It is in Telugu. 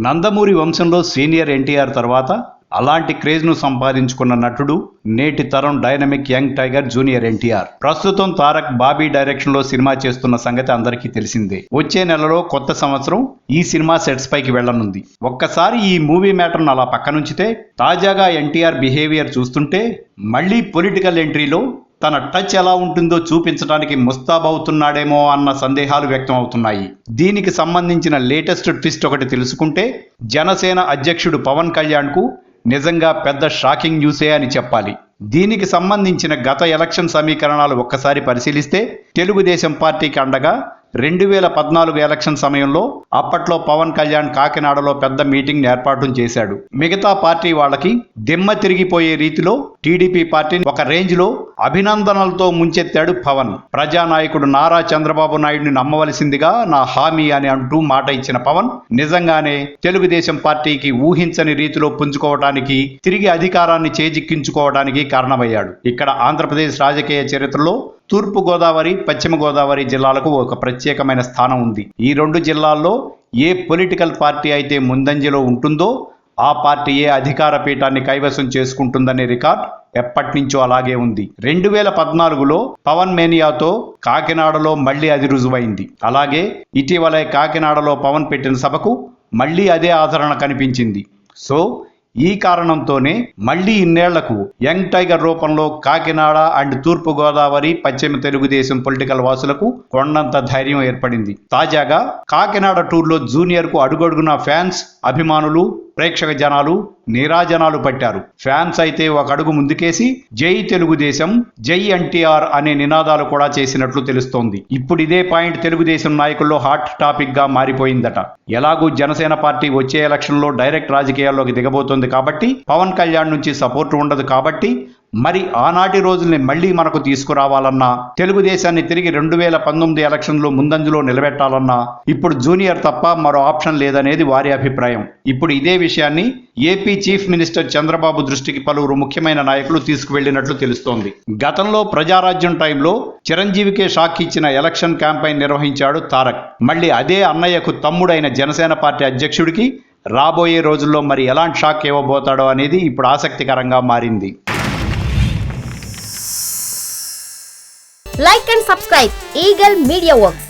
నందమూరి వంశంలో సీనియర్ ఎన్టీఆర్ తర్వాత అలాంటి క్రేజ్ను సంపాదించుకున్న నటుడు నేటి తరం dynamic young tiger junior NTR. ప్రస్తుతం తారక్ బాబీ డైరెక్షన్లో సినిమా చేస్తున్న సంగతి అందరికీ తెలిసిందే. వచ్చే నెలలో కొత్త సంవత్సరం ఈ సినిమా సెట్స్ పైకి వెళ్లనుంది. ఒక్కసారి ఈ మూవీ మ్యాటర్ను అలా పక్కనుంచితే తాజాగా ఎన్టీఆర్ బిహేవియర్ చూస్తుంటే మళ్ళీ పొలిటికల్ ఎంట్రీలో తన టచ్ ఎలా ఉంటుందో చూపించడానికి ముస్తాబవుతున్నాడేమో అన్న సందేహాలు వ్యక్తం అవుతున్నాయి. దీనికి సంబంధించిన లేటెస్ట్ ట్విస్ట్ ఒకటి తెలుసుకుంటే జనసేన అధ్యక్షుడు పవన్ కళ్యాణ్కు నిజంగా పెద్ద షాకింగ్ న్యూసే అని చెప్పాలి. దీనికి సంబంధించిన గత ఎలక్షన్ సమీకరణాలు ఒక్కసారి పరిశీలిస్తే తెలుగుదేశం పార్టీకి అండగా 2014 ఎలక్షన్ సమయంలో అప్పట్లో పవన్ కళ్యాణ్ కాకినాడలో పెద్ద మీటింగ్ ఏర్పాటు చేశాడు. మిగతా పార్టీ వాళ్ళకి దిమ్మ తిరిగిపోయే రీతిలో టీడీపీ పార్టీని ఒక రేంజ్లో అభినందనలతో ముంచెత్తాడు పవన్. ప్రజానాయకుడు నారా చంద్రబాబు నాయుడిని నమ్మవలసిందిగా నా హామీ అని అంటూ మాట ఇచ్చిన పవన్ నిజంగానే తెలుగుదేశం పార్టీకి ఊహించని రీతిలో పుంజుకోవడానికి, తిరిగి అధికారాన్ని చేజిక్కించుకోవడానికి కారణమయ్యాడు. ఇక్కడ ఆంధ్రప్రదేశ్ రాజకీయ చరిత్రలో తూర్పు గోదావరి, పశ్చిమ గోదావరి జిల్లాలకు ఒక ప్రత్యేకమైన స్థానం ఉంది. ఈ రెండు జిల్లాల్లో ఏ పొలిటికల్ పార్టీ అయితే ముందంజలో ఉంటుందో ఆ పార్టీయే అధికార పీఠాన్ని కైవసం చేసుకుంటుందనే రికార్డ్ ఎప్పటి నుంచో అలాగే ఉంది. 2014లో పవన్ మేనియాతో కాకినాడలో మళ్లీ అది రుజువైంది. అలాగే ఇటీవలే కాకినాడలో పవన్ పెట్టిన సభకు మళ్లీ అదే ఆదరణ కనిపించింది. సో ఈ కారణంతోనే మళ్లీ ఇన్నేళ్లకు యంగ్ టైగర్ రూపంలో కాకినాడ అండ్ తూర్పు గోదావరి, పశ్చిమ తెలుగుదేశం పొలిటికల్ వాసులకు కొండంత ధైర్యం ఏర్పడింది. తాజాగా కాకినాడ టూర్లో జూనియర్ కు అడుగడుగున ఫ్యాన్స్, అభిమానులు, ప్రేక్షక జనాలు నీరాజనాలు పట్టారు. ఫ్యాన్స్ అయితే ఒక అడుగు ముందుకేసి జై తెలుగుదేశం, జై ఎన్టీఆర్ అనే నినాదాలు కూడా చేసినట్లు తెలుస్తోంది. ఇప్పుడు ఇదే పాయింట్ తెలుగుదేశం నాయకుల్లో హాట్ టాపిక్ గా మారిపోయిందట. ఎలాగూ జనసేన పార్టీ వచ్చే ఎలక్షన్ లో డైరెక్ట్ రాజకీయాల్లోకి దిగబోతోంది కాబట్టి, పవన్ కళ్యాణ్ నుంచి సపోర్ట్ ఉండదు కాబట్టి, మరి ఆనాటి రోజుల్ని మళ్లీ మనకు తీసుకురావాలన్నా, తెలుగుదేశాన్ని తిరిగి 2019 ఎలక్షన్లో ముందంజలో నిలబెట్టాలన్నా ఇప్పుడు జూనియర్ తప్ప మరో ఆప్షన్ లేదనేది వారి అభిప్రాయం. ఇప్పుడు ఇదే విషయాన్ని ఏపీ చీఫ్ మినిస్టర్ చంద్రబాబు దృష్టికి పలువురు ముఖ్యమైన నాయకులు తీసుకువెళ్లినట్లు తెలుస్తోంది. గతంలో ప్రజారాజ్యం టైంలో చిరంజీవికే షాక్ ఇచ్చిన ఎలక్షన్ క్యాంపెయిన్ నిర్వహించాడు తారక్. మళ్ళీ అదే అన్నయ్యకు తమ్ముడైన జనసేన పార్టీ అధ్యక్షుడికి రాబోయే రోజుల్లో మరి ఎలాంటి షాక్ ఇవ్వబోతాడో అనేది ఇప్పుడు ఆసక్తికరంగా మారింది. Like and subscribe Eagle Media Works.